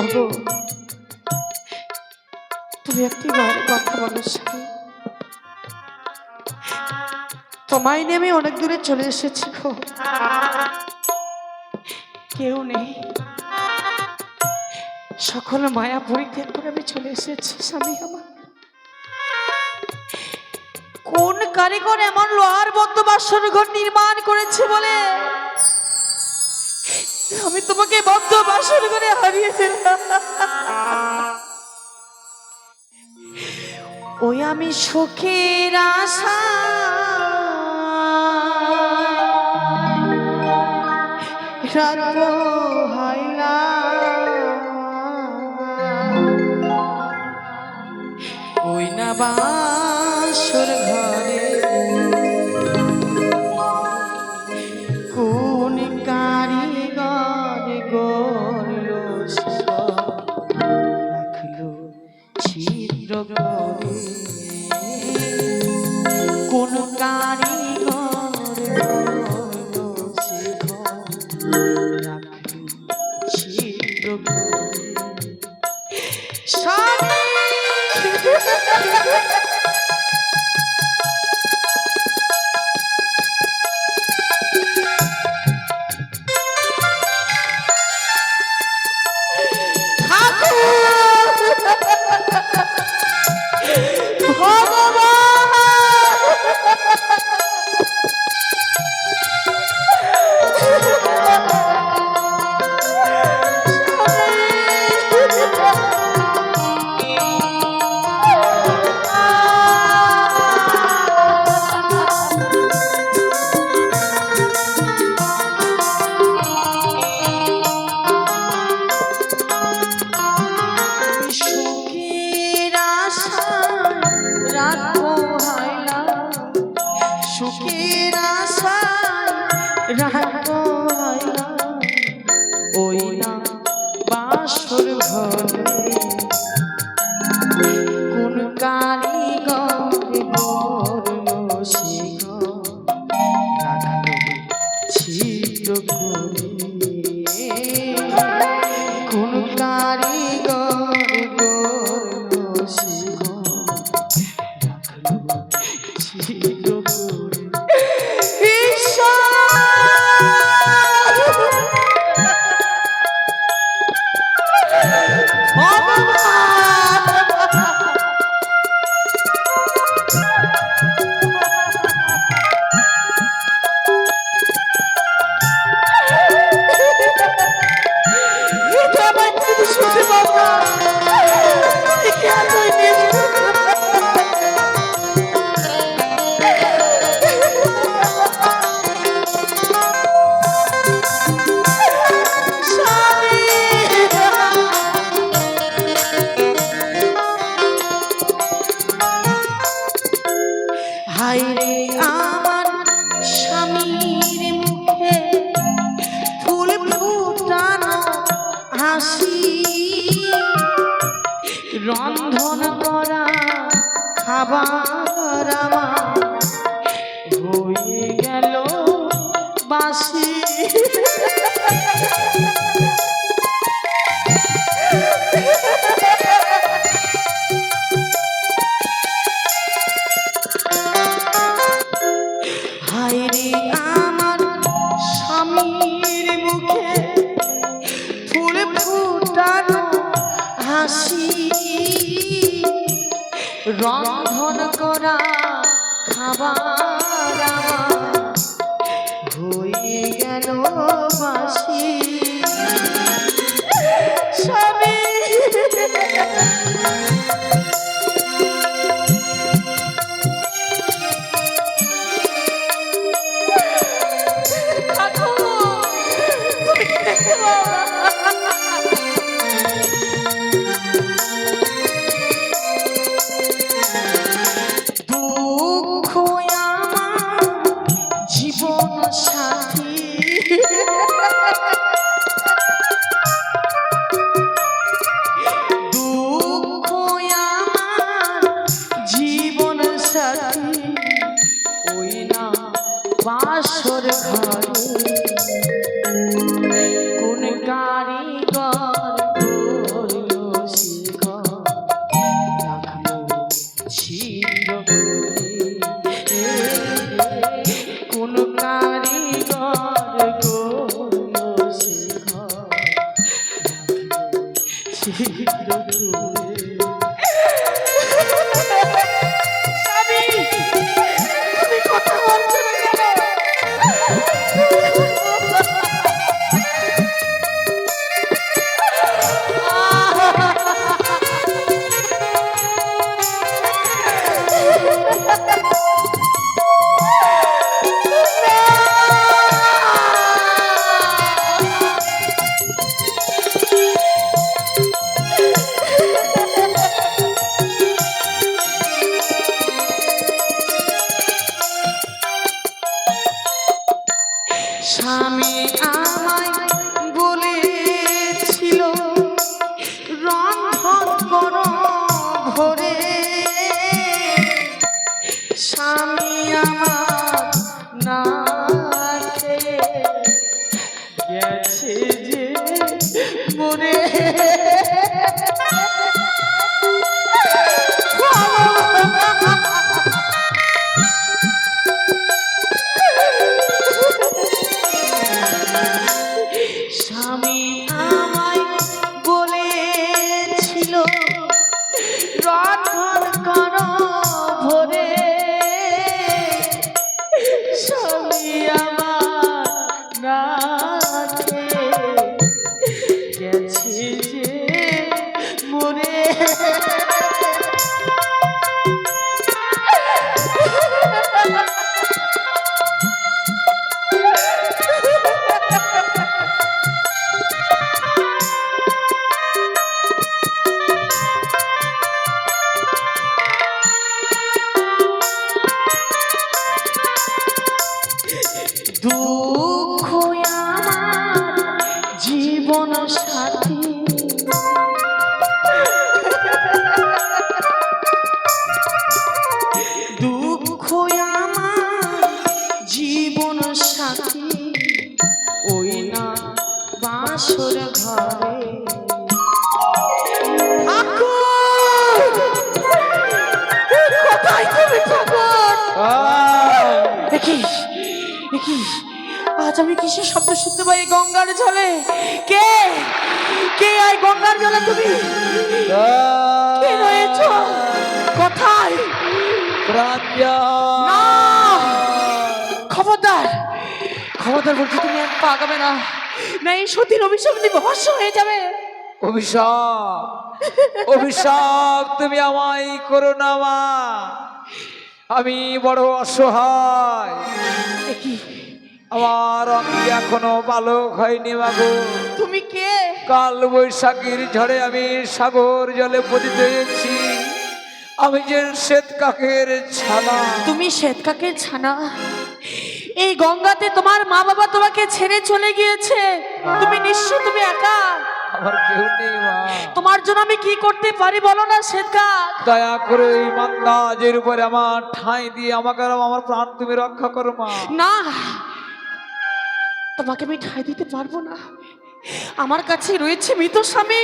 ওগো, তুমি একটি বার কথা বলো স্বামী। তোমায় নিয়ে আমি অনেক দূরে চলে এসেছি গো, কেউ নেই, সকল মায়া পরিত্যাগ করে আমি চলে এসেছি স্বামী আমার। কোন কারিগর এমন লোহার বদ্ধ বাসর ঘর নির্মাণ করেছে বলে আমি তোমাকে বদ্ধ বাসর ঘরে হারিয়ে দিলাম। ওই আমি সুখের আশা রাখবো হাইলা, ওই না বাসর ঘরে কোন কারিগর গড়লো রাখলো ছিদ্র করে, কোন কারিগর গড়লো রাখলো ছিদ্র করে। স্বামী ওই না বাসর ঘরে কোন কারিগর গড়লো সে রাখলো ছিদ্র করে, কোন কারিগর গড়লো সে রাখলো ছিদ্র করে। হায়রে আমার স্বামীর মুখে ফুল ফুটানো হাসি, রন্ধন করা খাবার আমার হয়ে গেল বাসি। হায়রে আমার স্বামীর মুখে ফুল ফুটানো হাসি, রন্ধন করা খাবার আমার হয়ে গেল বাসি। স্বামী দুঃখ আমার জীবন সাথী স্বামী, তুমি কথা বলছো না কেন? স্বামী আমায় বলেছিল রন্ধন করো ভোরে, স্বামী আমার না খেয়ে গেছে যে মরে। স্বামী আমায় বলেছিল রন্ধন করো ভোরে, স্বামী আমার না খেয়ে গেছে যে মরে। দুঃখ আমার জীবন সাথী, দুঃখ আমার জীবন সাথী, ওই না বাসর ঘরে। কোথায় তুমি ঠাকুর? আজ আমি কিসের শব্দ শুনতে পাই গঙ্গার জলে? কে কে আয় গঙ্গার জলে? তুমি কে রয়েছ? কোথায়? না, খবরদার খবরদার বলছি, তুমি এক পা আগাবে না, না এই সতীর অভিশাপ দিবে, ভস্ম হয়ে যাবে। অভিশাপ অভিশাপ তুমি আমায় করো না মা, আমি বড় অসহায়। আমার অঙ্গে এখনো বালক হয়নি মাগো। তুমি কে? কাল বৈশাখীর ঝড়ে আমি সাগর জলে পতিত হয়েছি, আমি যে শ্বেত কাকের ছানা। তুমি শ্বেত কাকের ছানা? এই গঙ্গাতে তোমার মা বাবা তোমাকে ছেড়ে চলে গিয়েছে, তুমি নিঃস্ব, তুমি একা। আমার কেউ নেই মা। তোমার জন্য আমি কি করতে পারি বলো না শ্বেত কাক? দয়া করে এই মান্দাজের উপরে আমার ঠাঁই দিয়ে আমাকে আমার প্রাণ তুমি রক্ষা করো মা। না, তোমাকে আমি ঠাঁই দিতে পারবো না, আমার কাছে রয়েছে মৃত স্বামী।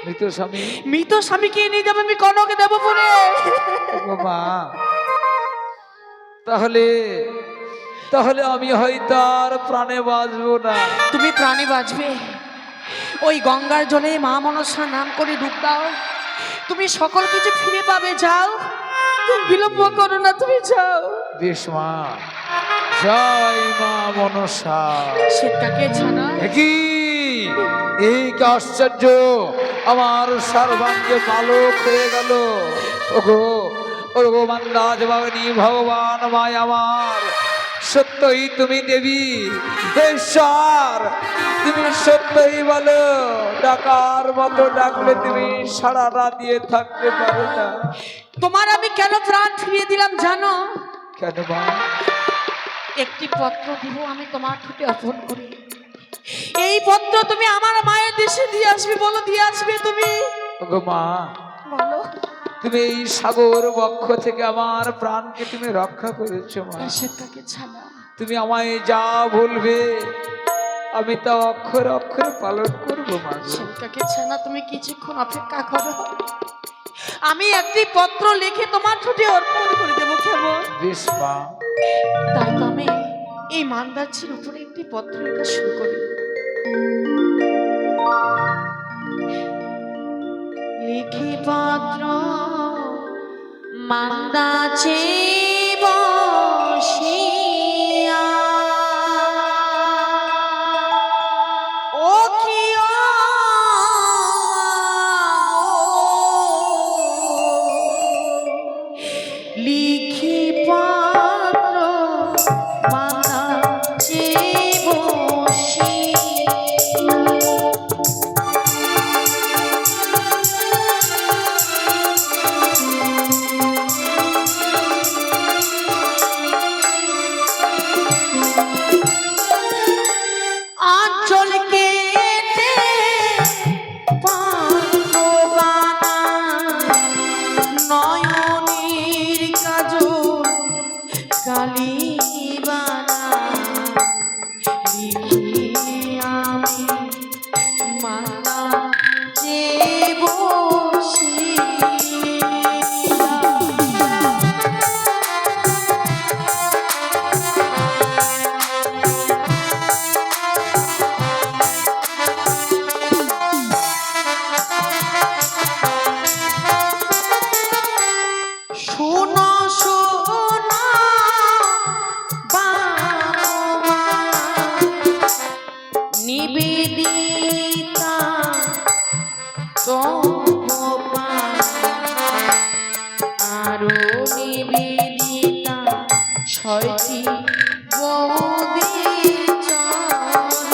মৃত স্বামী? মৃত স্বামীকে নিয়ে যাবে আমি কনকে দেবপুরে। মা তাহলে তাহলে আমি হয়তো আর প্রাণে বাঁচবো না। তুমি প্রাণে বাঁচবে, ওই গঙ্গার জলে মা মনসা নাম করে ডুব দাও, তুমি সকল কিছু ফিরে পাবে। যাও, তুমি বিলম্ব করো না, তুমি যাও। বেশ মা, জয় মা মনসা। শ্বেতকাকে ছানা কি এই কি আশ্চর্য, আমার সর্বাঙ্গে বালক হয়ে গেল। ওগো ওগো মান্দাজ বাগনি ভগবান মায় আমার, সত্যই তুমি দেবী ঈশ্বর, তুমি সত্যই বলো, ডাকার মতো ডাকলে তুমি সাড়া দিয়ে থাকতে পারো না। তোমার আমি কেন প্রাণ ফিরিয়ে দিলাম জানো? কেন মা? একটি পত্র দিব আমি তোমার ঠোঁটে অর্পণ করি, এই পত্র তুমি আমার মায়ের দেশে দিয়ে আসবে। বলো, দিয়ে আসবে তুমি? ওগো মা, বলো। তুমি এই সাগর বক্ষ থেকে আমার প্রাণকে তুমি রক্ষা করেছো মা। শ্বেতকাকে ছানা তুমি আমায় যা বলবে আমি তা অক্ষরে অক্ষরে পালন করবো মা। শ্বেতকাকে ছানা তুমি কিছুক্ষণ অপেক্ষা করো, আমি একটি পত্র লিখে তোমার ঠোঁটে অর্পণ করে দেবো। কেমন? বেশ মা। তাই তো আমি এই মান্দারচির উপরে একটি পত্র লেখা শুরু করি। মান্দাচে বসিয়া ও কি লিখি পাত্র মান্দাচে বসিয়া আঁচল কেটে পাত্রবানা নয়নের কাজল কালিবানা লিখি আমি মালা যে বসিয়া শোনো শোনো বাবা নিবেদিতা তোমা আরো নিবেদিতা ছয়টি বৌদির চরণ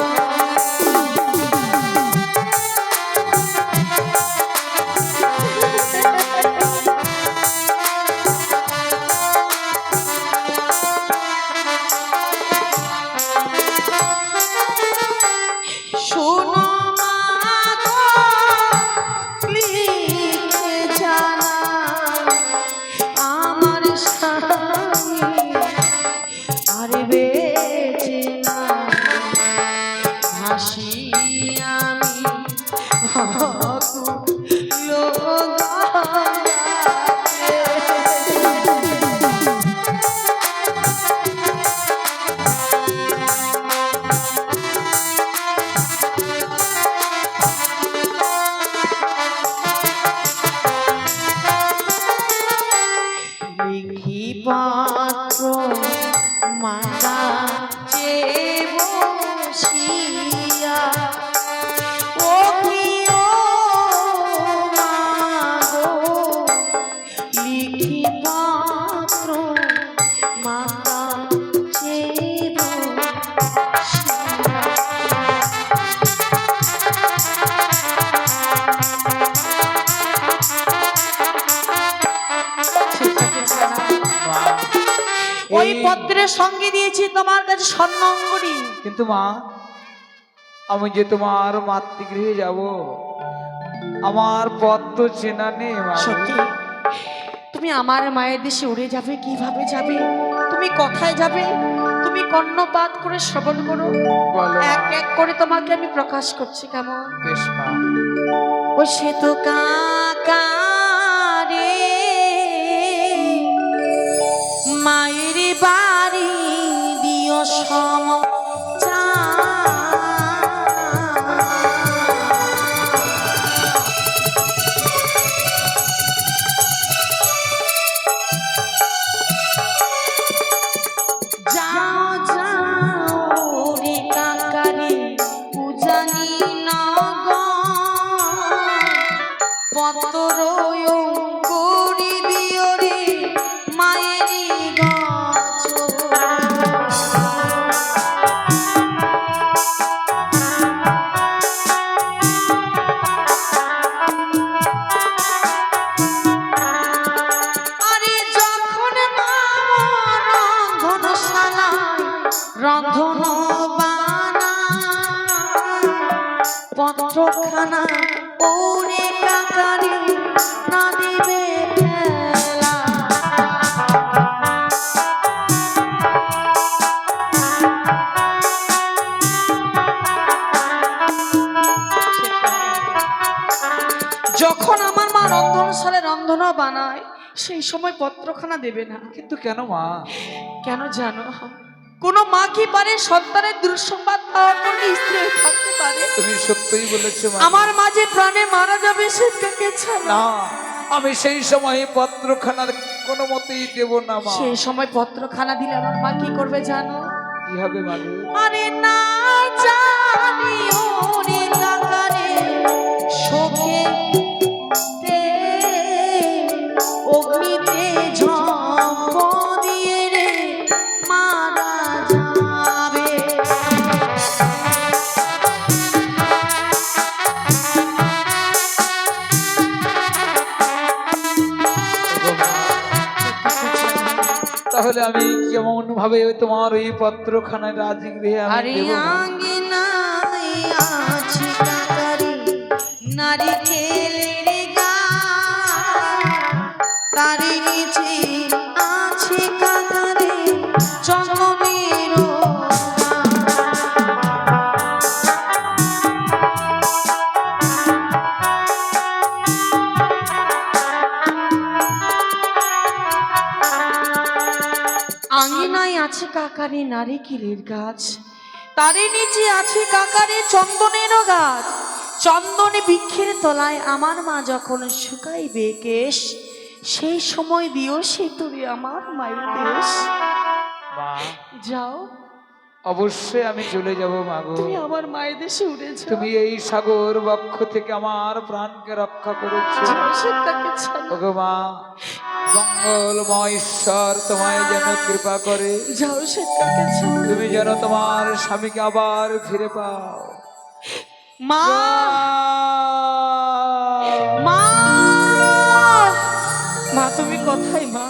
শোনো মা গো লিখে জানা আমার স্বামী আর বেঁচে না হাসি আমি লিখি পাত্র মালা যে বসিয়া ও প্রিয় মা গো লিখি পাত্র মালা যে ওই পত্রের সঙ্গে দিয়েছি তোমার কাছে স্বর্ণ অঙ্গুরি। কিন্তু মা, আমি যে তোমার মাতৃগৃহে যাব, আমার পথ তো চেনা নেই মা। সত্যি তুমি আমার মায়ের দেশে উড়ে যাবে? কিভাবে যাবে? তুমি কোথায় যাবে? তুমি কর্ণপাত করে শ্রবণ করো, বলো মা। এক এক করে তোমাকে আমি প্রকাশ করছি। কেমন? বেশ মা। ও সে তো কাকারে মায়ের বাড়ি দিও যাও যাও রে কাকারে উজানি নগর পত্র অঙ্গুরি দিও রে মায়েরই গাছ আরে যখন মা রন্ধনশালায় রন্ধন বানা পত্রখানা ওরে কাকারে না দিবে ফেলা যখন আমার মা রন্ধনশালে রন্ধন বানায় সেই সময় পত্রখানা দেবে না। কিন্তু কেন মা? কেন জানো? কোন মা কি পারে সন্তানের দুঃসংবাদ পাওয়ার পর স্ত্রী হয়ে থাকতে পারে? তুমি সত্যই বলেছো মা। আমার মাঝে প্রাণে মারা যাবে সে কাকে ছাড়া। না, আমি সেই সময় পত্রখানার কোনো মতেই দেব না মা। সেই সময় পত্রখানা দিলে আমার মা কি করবে জানো? কি হবে মাগো? আরে না জানি ওরে কাকারে শোকে অগ্নিতে ঝম্প দিয়ে রে মারা যাবে। তাহলে আমি কেমন ভাবে তোমার ওই পত্রখানা রাজগৃহে আমি আরে দেব মা? আঙ্গিনায় আছে কাকারে নারিকেলের গাছ, তারই নিচে আছে কাকারে চন্দনের আঙ্গিনায় আছে কাকারে নারিকেলের গাছ, তারই নিচে আছে কাকারে চন্দনেরও গাছ। চন্দনে বৃক্ষের তলায় আমার মা যখন শুকাইবে কেশ, সেই সময় দিও সে তুমি আমার মায়ের দেশ। মা যাও, অবশ্যই আমি চলে যাব মাগো। তুমি আমার মায়ের দেশে উড়ে যাও। তুমি এই সাগর বক্ষ থেকে আমার প্রাণকে রক্ষা করেছো। তাকে ছাড়ো। ওগো মা, মঙ্গলময় ঈশ্বর তোমায় যেন কৃপা করে, যাও সে তাকে ছাড়ো। তুমি যেন তোমার স্বামীকে আবার ফিরে পাও। মা, মা, মা তুমি কোথায় মা?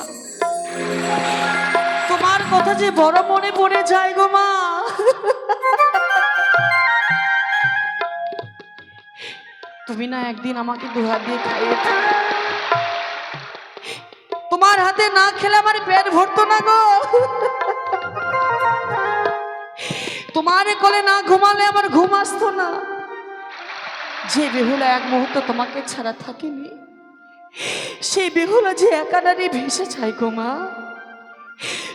তোমার কথা যে বড় মনে পড়ে যায় গো মা। তুমি না একদিন আমাকে দুহাত দিয়ে খাইয়েছো, তোমার হাতে না খেলে আমার পেট ভরতো না গো। তোমার কোলে না ঘুমালে আমার ঘুম আসতো না। যে বেহুলা এক মুহূর্ত তোমাকে ছাড়া থাকেনি, সেই বেহুলা যে একাডারে ভেসে যায় গো মা।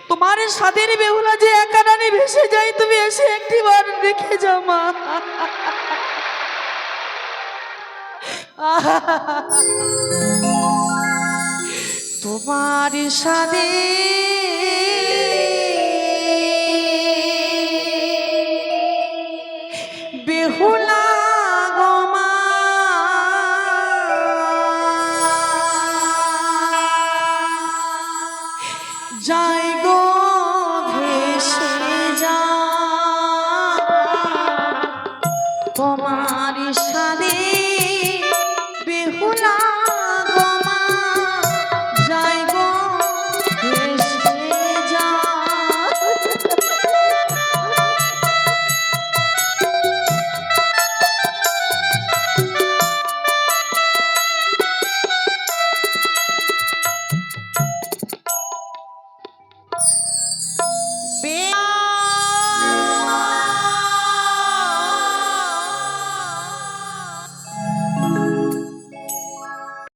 তোমার সাদের বেহুলা যে একাডারে ভেসে যায়, তুমি এসে একটিবার দেখে যাও মা। তোমার সাদের